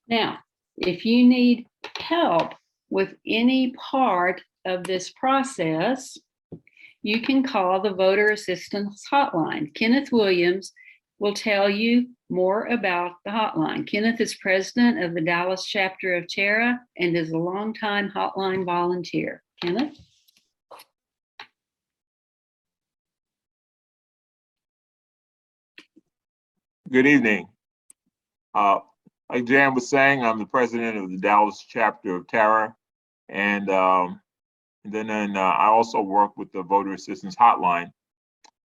Now, if you need help with any part of this process, you can call the voter assistance hotline. Kenneth Williams will tell you more about the hotline. Kenneth is president of the Dallas chapter of Terra and is a longtime hotline volunteer. Kenneth? Good evening. Like Jan was saying, I'm the president of the Dallas chapter of Terra, and then I also work with the Voter Assistance Hotline.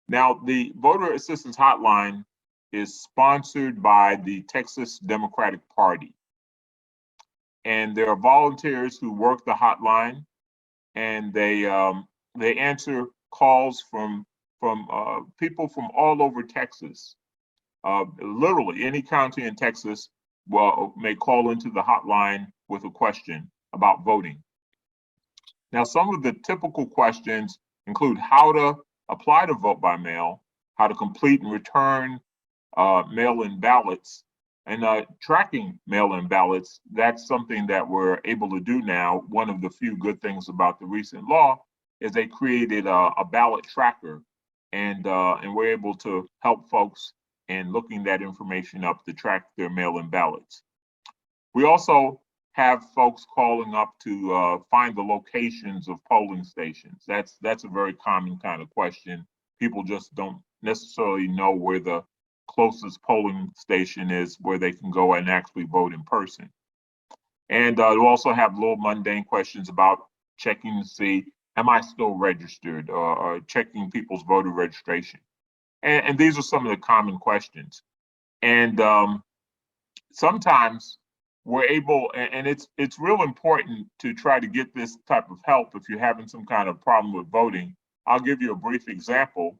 Now, the Voter Assistance Hotline is sponsored by the Texas Democratic Party, and there are volunteers who work the hotline, and they answer calls from people from all over Texas. Literally any county in Texas may call into the hotline with a question about voting. Now, some of the typical questions include how to apply to vote by mail, how to complete and return mail-in ballots, and tracking mail-in ballots. That's something that we're able to do now. One of the few good things about the recent law is they created a ballot tracker, and we're able to help folks in looking that information up to track their mail-in ballots. We also have folks calling up to find the locations of polling stations. That's a very common kind of question. People just don't necessarily know where the closest polling station is where they can go and actually vote in person. And we also have little mundane questions about checking to see, am I still registered, or checking people's voter registration. And these are some of the common questions. And sometimes we're able, and it's real important to try to get this type of help if you're having some kind of problem with voting. I'll give you a brief example.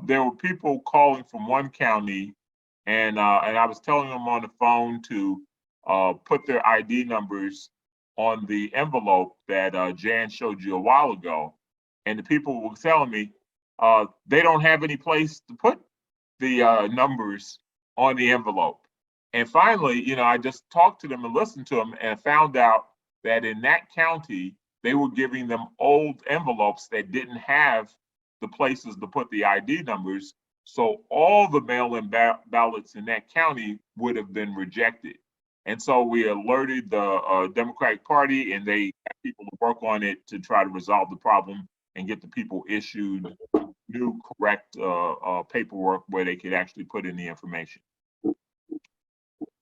There were people calling from one county, and I was telling them on the phone to put their ID numbers on the envelope that Jan showed you a while ago. And the people were telling me, they don't have any place to put the numbers on the envelope. And finally, I just talked to them and listened to them and found out that in that county, they were giving them old envelopes that didn't have the places to put the ID numbers. So all the mail-in ballots in that county would have been rejected. And so we alerted the Democratic Party, and they got people to work on it to try to resolve the problem and get the people issued new correct paperwork where they could actually put in the information.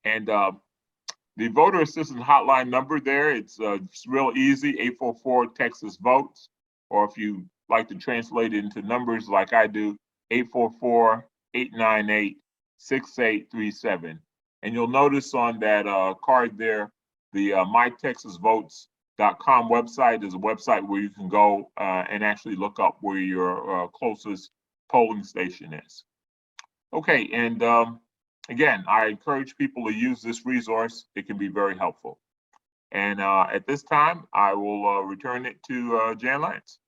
And the voter assistance hotline number there, it's real easy, 844 Texas Votes, or if you like to translate it into numbers like I do, 844-898-6837. And you'll notice on that card there, the mytexasvotes.com website is a website where you can go and actually look up where your closest polling station is. Okay, and again, I encourage people to use this resource. It can be very helpful. And at this time, I will return it to Jan Lance.